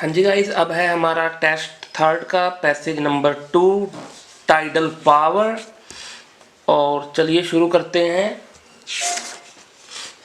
हाँ जी गाइस, अब है हमारा टेस्ट थर्ड का पैसेज नंबर 2, टाइडल पावर। और चलिए शुरू करते हैं।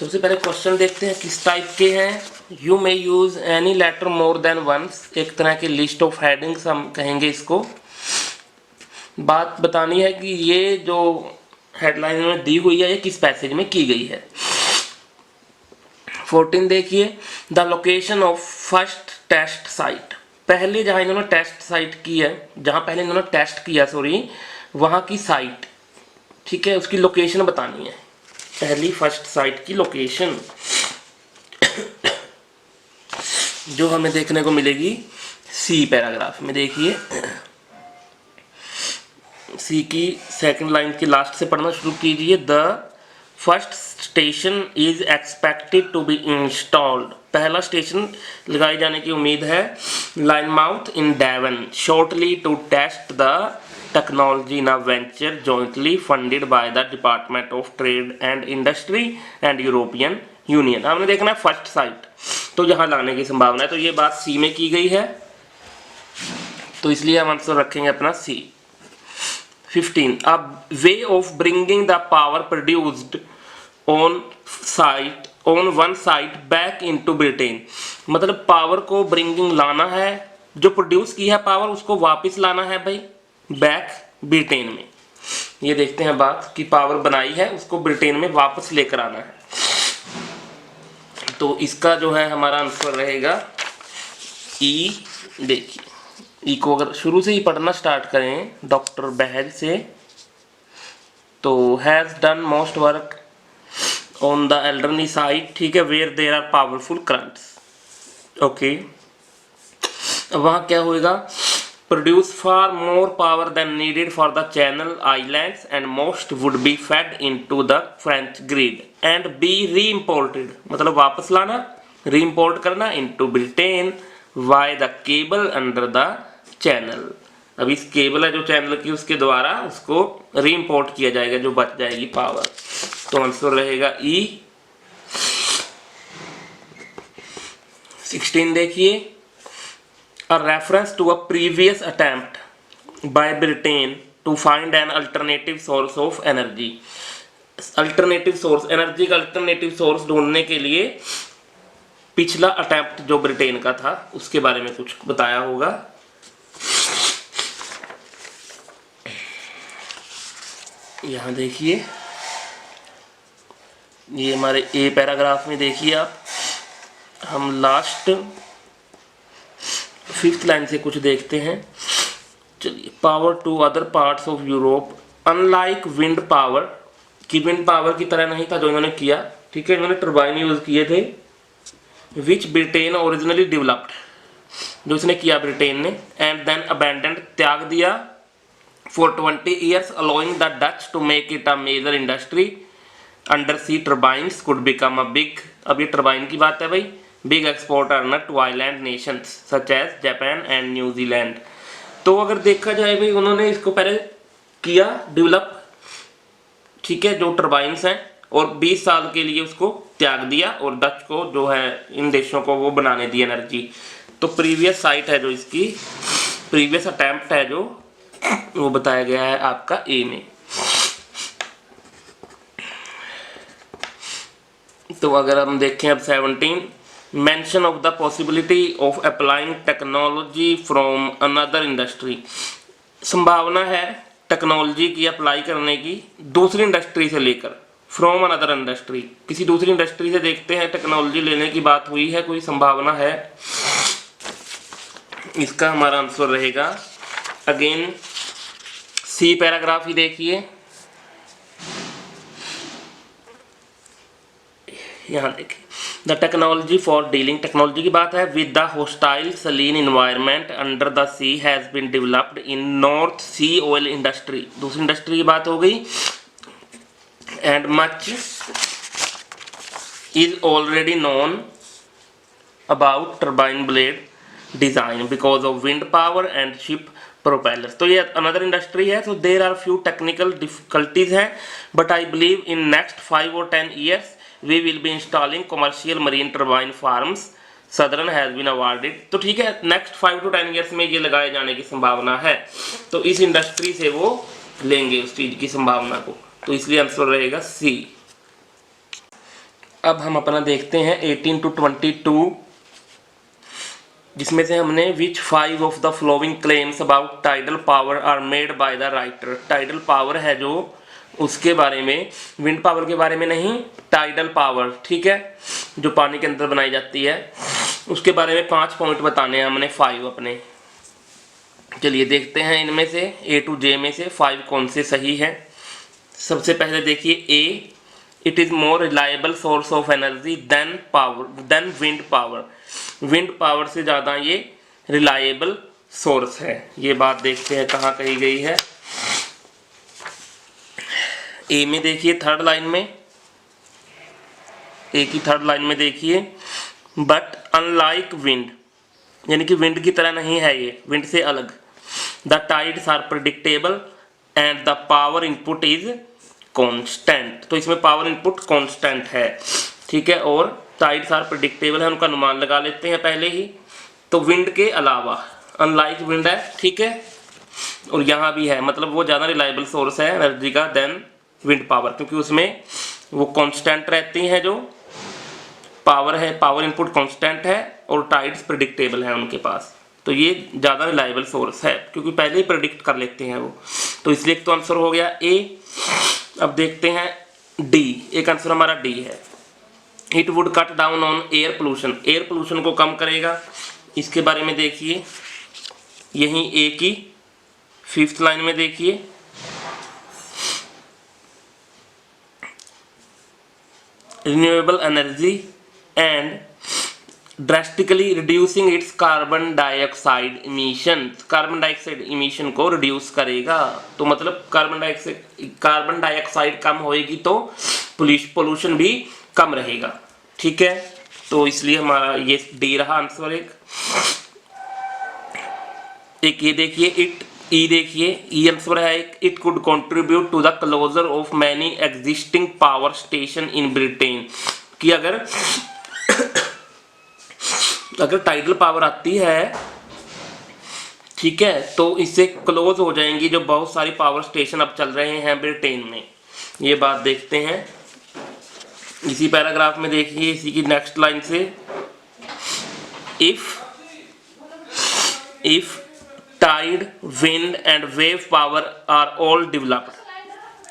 सबसे पहले क्वेश्चन देखते हैं किस टाइप के हैं। You may use any letter more than once, एक तरह की लिस्ट ऑफ हेडिंग्स हम कहेंगे इसको। बात बतानी है कि ये जो हेडलाइन में दी हुई है ये किस पैसेज में की गई है। 14 देखिए, the location of first test site. पहले जहां इन्होंने टेस्ट साइट की है, जहां पहले इन्होंने टेस्ट किया वहां की साइट, ठीक है, उसकी लोकेशन बतानी है। पहली फर्स्ट साइट की लोकेशन जो हमें देखने को मिलेगी सी पैराग्राफ में। देखिए सी की सेकंड लाइन की लास्ट से पढ़ना शुरू कीजिए। The first station is expected to be installed. पहला स्टेशन लगाए जाने की उम्मीद है Lynmouth in Devon shortly to test the technology in a venture jointly funded by the Department of Trade and Industry and European Union. हमने देखना है first sight, तो यहाँ लाने की संभावना है, तो ये बात सी में की गई है, तो इसलिए हम आंसर रखेंगे अपना सी। 15, a way of bringing the power produced on one site back into Britain। मतलब पावर को ब्रिंगिंग लाना है, जो प्रोड्यूस की है पावर उसको वापस लाना है भाई बैक ब्रिटेन में। ये देखते हैं बात कि पावर बनाई है उसको ब्रिटेन में वापस लेकर आना है, तो इसका जो है हमारा आंसर रहेगा ई। देखिए ई को अगर शुरू से ही पढ़ना स्टार्ट करें डॉक्टर बहल से, तो has done most work on the Alderney site, ठीक है, where there are powerful currents. Okay, वहाँ क्या होएगा, produce far more power than needed for the Channel Islands and most would be fed into the French grid and be re imported. मतलब वापस लाना, re import करना into Britain via the cable under the channel. अब इस cable है जो channel की उसके द्वारा उसको री इम्पोर्ट किया जाएगा, जो बच जाएगी पावर, तो आंसर रहेगा ई। 16 देखिए, a reference to a previous attempt by Britain to find an alternative source of energy। Alternative source, energy का अल्टरनेटिव सोर्स ढूंढने के लिए पिछला अटेम्प्ट जो ब्रिटेन का था उसके बारे में कुछ बताया होगा। यहाँ देखिए ये हमारे ए पैराग्राफ में देखिए आप, हम लास्ट 5th लाइन से कुछ देखते हैं। चलिए, power to other parts of Europe unlike wind power, कि विंड पावर की तरह नहीं था जो इन्होंने किया, ठीक है, इन्होंने टर्बाइन यूज किए थे, विच ब्रिटेन ओरिजिनली डेवलप्ड, जो इसने किया ब्रिटेन ने, एंड देन अबैंडन्ड, त्याग दिया, for 20 years allowing the Dutch to make it a major industry। Under sea turbines could become a big, अब ये टर्बाइन की बात है भाई, big export earner to island nations such as Japan and New Zealand. तो अगर देखा जाए भाई उन्होंने इसको पहले किया डेवलप, ठीक है, जो टर्बाइंस हैं, और 20 साल के लिए उसको त्याग दिया और डच को जो है इन देशों को वो बनाने दी एनर्जी। तो प्रीवियस साइट है जो इसकी, प्रीवियस अटेम्प्ट है जो वो बताया गया है आपका ए में। तो अगर हम देखें अब 17, mention of the possibility of applying technology from another industry. संभावना है टेक्नोलॉजी की अप्लाई करने की दूसरी इंडस्ट्री से लेकर, फ्रॉम अनदर इंडस्ट्री, किसी दूसरी इंडस्ट्री से देखते हैं टेक्नोलॉजी लेने की बात हुई है, कोई संभावना है, इसका हमारा आंसर रहेगा अगेन सी पैराग्राफ ही देखिए। यहाँ देखिए, the technology for dealing, technology की बात है, with the hostile saline environment under the sea has been developed in North Sea oil industry, दूसरी इंडस्ट्री की बात हो गई, and much is already known about turbine blade design because of wind power and ship propellers. तो ये another industry है, तो there are few technical difficulties हैं, but I believe in next 5 or 10 years we will be installing commercial marine turbine farms southern has been awarded. तो ठीक है, next 5 to 10 years में ये लगाए जाने की संभावना है, तो इस इंडस्ट्री से वो लेंगे उस चीज की संभावना को, तो इसलिए आंसर रहेगा सी। अब हम अपना देखते हैं 18 to 22, जिसमें से हमने which 5 of the flowing claims about tidal power are made by the writer. Tidal power है जो, उसके बारे में, विंड पावर के बारे में नहीं, टाइडल पावर, ठीक है, जो पानी के अंदर बनाई जाती है, उसके बारे में 5 पॉइंट बताने हैं हमने, 5 अपने। चलिए देखते हैं इनमें से A to J में से 5 कौन से सही है। सबसे पहले देखिए A, it is more reliable source of energy than wind power. Wind power से ज़्यादा ये रिलायबल सोर्स है। ये बात देखते हैं कहाँ कही गई है। ए में देखिए, थर्ड लाइन में, ए की थर्ड लाइन में देखिए, बट अनलाइक विंड, यानी कि विंड की तरह नहीं है ये, विंड से अलग। The tides are predictable and the power input is constant. तो इसमें पावर इनपुट कांस्टेंट है, ठीक है, और टाइड्स आर प्रिडिक्टेबल है, उनका अनुमान लगा लेते हैं पहले ही। तो विंड के अलावा अनलाइक विंड है, ठीक है, और यहाँ भी है, मतलब वो ज़्यादा रिलायबल सोर्स है एनर्जी का देन विंड पावर, क्योंकि उसमें वो कांस्टेंट रहती हैं, जो पावर है, पावर इनपुट कांस्टेंट है और टाइड्स प्रिडिक्टेबल है उनके पास। तो ये ज़्यादा रिलायबल सोर्स है, क्योंकि पहले ही प्रिडिक्ट कर लेते हैं वो, तो इसलिए एक तो आंसर हो गया ए। अब देखते हैं डी, एक आंसर हमारा डी है। It would cut down on air pollution, air pollution को कम करेगा, इसके बारे में देखिए, यहीं ए की 5th लाइन में देखिए, renewable energy and drastically reducing it's carbon dioxide emission. Carbon dioxide emission को रिड्यूस करेगा, तो मतलब कार्बन डाइऑक्साइड कम होएगी तो पोल्यूशन भी कम रहेगा, ठीक है, तो इसलिए हमारा ये डी रहा आंसर। एक ये देखिए, ई देखिए, ई आंसर है एक, it could contribute to the closure of many existing power station in Britain, कि अगर टाइडल पावर आती है, ठीक है, तो इससे क्लोज हो जाएंगी जो बहुत सारी पावर स्टेशन अब चल रहे हैं ब्रिटेन में। ये बात देखते हैं इसी पैराग्राफ में, देखिए इसी की नेक्स्ट लाइन से, if tide, wind and wave power are all developed,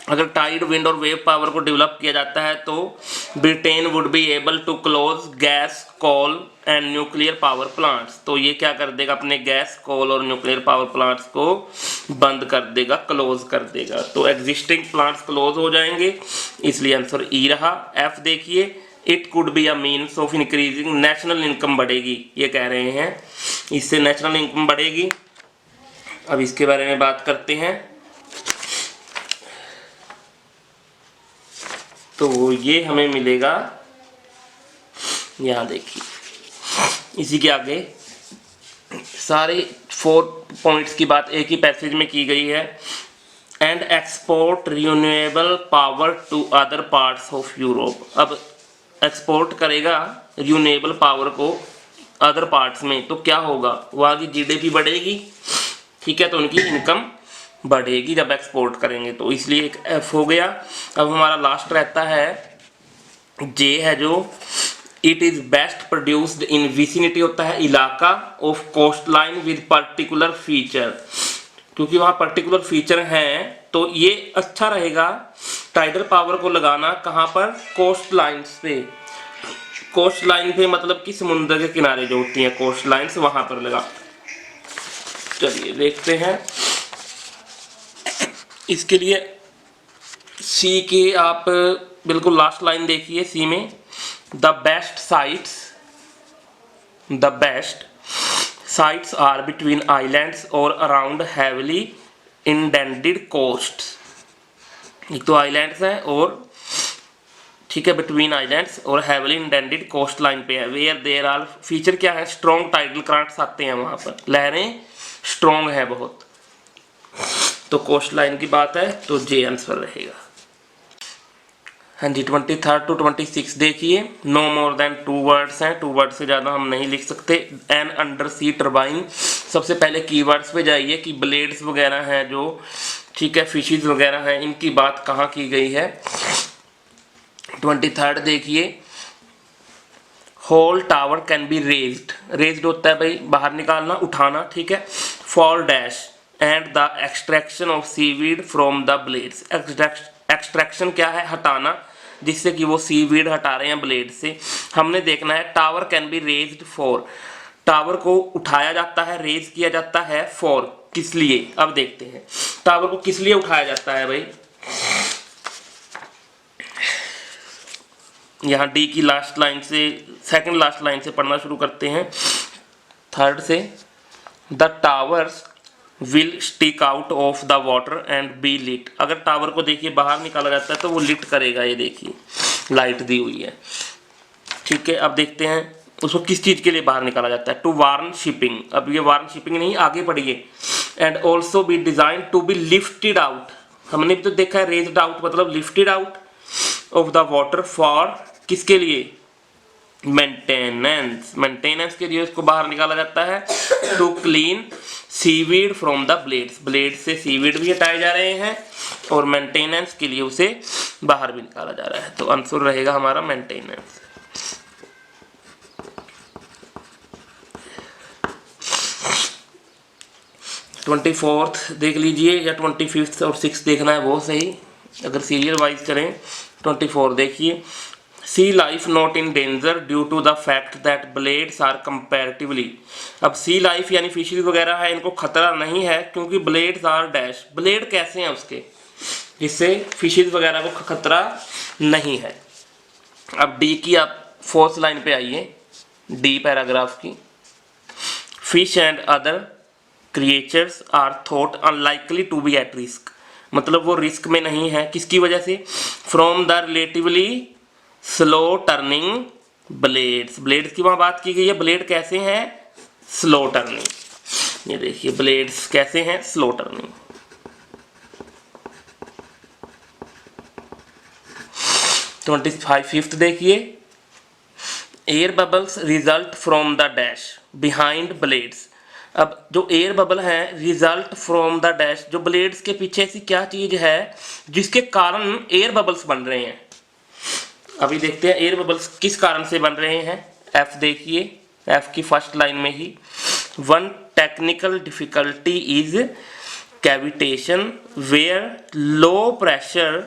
अगर टाइड, विंड और वेव पावर को डेवलप किया जाता है तो Britain would be able to close gas, coal and nuclear power plants. तो ये क्या कर देगा, अपने गैस, कोल और न्यूक्लियर पावर प्लांट्स को बंद कर देगा, क्लोज कर देगा, तो एग्जिस्टिंग प्लांट्स क्लोज हो जाएंगे, इसलिए आंसर ई रहा। एफ देखिए, it could be a means of increasing national income, बढ़ेगी, ये कह रहे हैं, इससे नेशनल इनकम बढ़ेगी। अब इसके बारे में बात करते हैं, तो ये हमें मिलेगा, यहाँ देखिए इसी के आगे सारे 4 पॉइंट्स की बात एक ही पैसेज में की गई है। And export renewable power to other parts of Europe, अब एक्सपोर्ट करेगा रिन्यूएबल पावर को अदर पार्ट्स में, तो क्या होगा, वहाँ की जीडीपी बढ़ेगी, ठीक है, तो उनकी इनकम बढ़ेगी जब एक्सपोर्ट करेंगे, तो इसलिए एक एफ हो गया। अब हमारा लास्ट रहता है जे है, जो it is best produced in vicinity, होता है इलाका of coast line with particular feature, क्योंकि वहाँ पर्टिकुलर फीचर हैं, तो ये अच्छा रहेगा टाइडल पावर को लगाना कहाँ पर, कोस्ट लाइन्स पे। कोस्ट लाइन पे मतलब कि समुद्र के किनारे जो होती हैं कोस्ट लाइन्स, वहाँ पर लगा। चलिए देखते हैं इसके लिए सी की आप बिल्कुल लास्ट लाइन देखिए, सी में, the best sites are between islands और अराउंड हैवली इंडेंटेड कोस्ट्स। एक तो आइलैंड्स हैं और, ठीक है, बिटवीन आइलैंड्स और हैवली इंडेंटेड कोस्ट लाइन पे है। वेयर देयर आर फीचर क्या है, स्ट्रॉन्ग टाइडल करंट्स आते हैं वहाँ पर, लहरें स्ट्रॉन्ग है बहुत, तो कोस्ट लाइन की बात है, तो जे आंसर रहेगा। हाँ जी 23 to 26 देखिए, नो मोर देन 2 वर्ड्स हैं, 2 वर्ड से ज़्यादा हम नहीं लिख सकते। एन अंडर सी टर्बाइन, सबसे पहले कीवर्ड्स पे जाइए कि ब्लेड्स वगैरह हैं जो, ठीक है, फिशेस वगैरह हैं, इनकी बात कहाँ की गई है। 23 देखिए, whole tower can be raised, raised होता है भाई बाहर निकालना, उठाना, ठीक है। For dash and the extraction of seaweed from the blades, extraction क्या है, हटाना, जिससे कि वो सीवीड हटा रहे हैं ब्लेड से। हमने देखना है tower can be raised for, tower को उठाया जाता है, रेज किया जाता है, फॉर किस लिए, अब देखते हैं टावर को किस लिए उठाया जाता है भाई। यहाँ डी की लास्ट लाइन से, सेकंड लास्ट लाइन से पढ़ना शुरू करते हैं, थर्ड से। The towers will stick out of the water and be lit, अगर टावर को देखिए बाहर निकाला जाता है तो वो लिट करेगा, ये देखिए लाइट दी हुई है, ठीक है। अब देखते हैं उसको किस चीज़ के लिए बाहर निकाला जाता है, टू वार्न शिपिंग, अब ये वार्न शिपिंग नहीं, आगे पढ़िए। And also be designed to be lifted out, हमने भी तो देखा है रेज्ड आउट मतलब lifted out of the water, for किसके लिए, मेंटेनेंस, मेंटेनेंस के लिए उसको बाहर निकाला जाता है। To clean seaweed from the blades, blade से सीवीड भी हटाए जा रहे हैं और मेंटेनेंस के लिए उसे बाहर भी निकाला जा रहा है, तो आंसर रहेगा हमारा मेंटेनेंस। ट्वेंटी फोर्थ देख लीजिए, या 25th और 6th देखना है वो सही, अगर सीरियल वाइज करें। 24 देखिए, sea life not in danger due to the fact that blades are comparatively, अब सी लाइफ यानी फिशरीज वगैरह है, इनको खतरा नहीं है क्योंकि ब्लेड्स आर डैश, ब्लेड कैसे हैं उसके, जिससे फिशरीज वगैरह को खतरा नहीं है। अब डी की आप 4th लाइन पे आइए, डी पैराग्राफ की, fish and other creatures are thought unlikely to be at risk, मतलब वो रिस्क में नहीं है, किसकी वजह से, from the relatively slow turning blades, blades की वहाँ बात की गई है, ब्लेड कैसे हैं, स्लो टर्निंग, ये देखिए ब्लेड्स कैसे हैं, स्लो टर्निंग। 25th देखिए, air bubbles result from the dash behind blades, अब जो एयर बबल है रिजल्ट फ्रॉम द डैश, जो ब्लेड्स के पीछे ऐसी क्या चीज है जिसके कारण एयर बबल्स बन रहे हैं। अभी देखते हैं एयर बबल्स किस कारण से बन रहे हैं। एफ देखिए, एफ की फर्स्ट लाइन में ही, one technical difficulty is cavitation where low pressure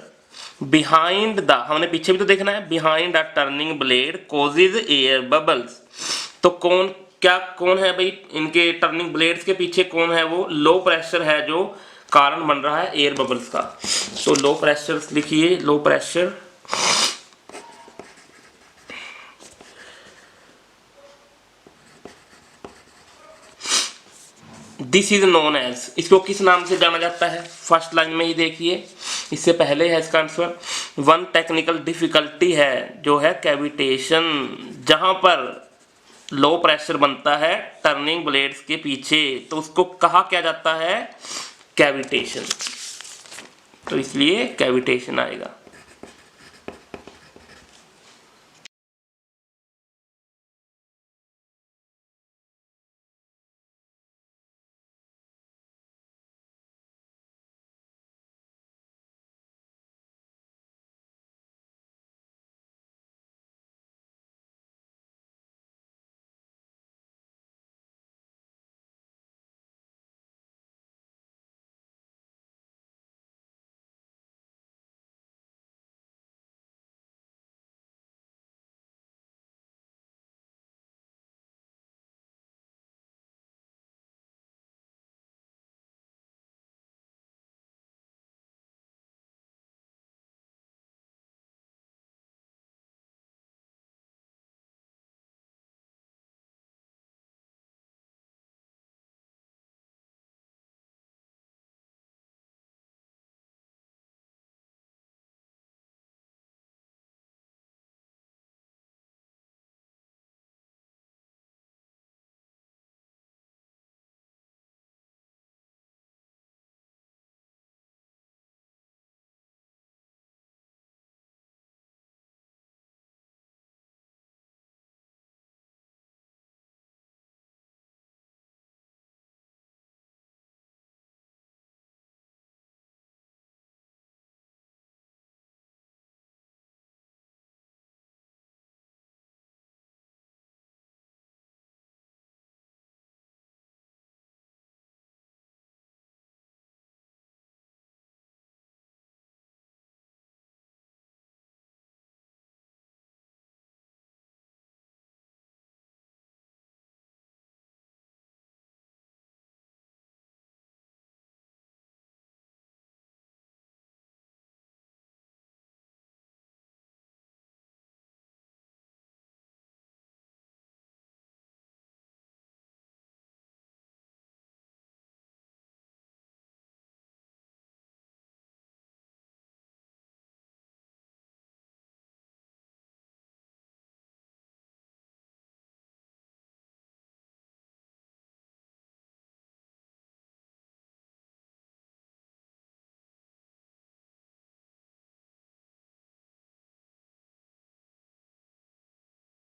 behind the, हमने पीछे भी तो देखना है, behind a turning blade causes air bubbles, तो कौन है भाई इनके टर्निंग ब्लेड्स के पीछे, कौन है वो, लो प्रेशर है जो कारण बन रहा है एयर बबल्स का। तो लो प्रेशर लिखिए, low pressure, this is known as, इसको किस नाम से जाना जाता है, फर्स्ट लाइन में ही देखिए, इससे पहले है इसका आंसर। वन टेक्निकल डिफिकल्टी है जो है कैविटेशन, जहां पर लो प्रेशर बनता है टर्निंग ब्लेड्स के पीछे, तो उसको कहा क्या जाता है, कैविटेशन, तो इसलिए कैविटेशन आएगा।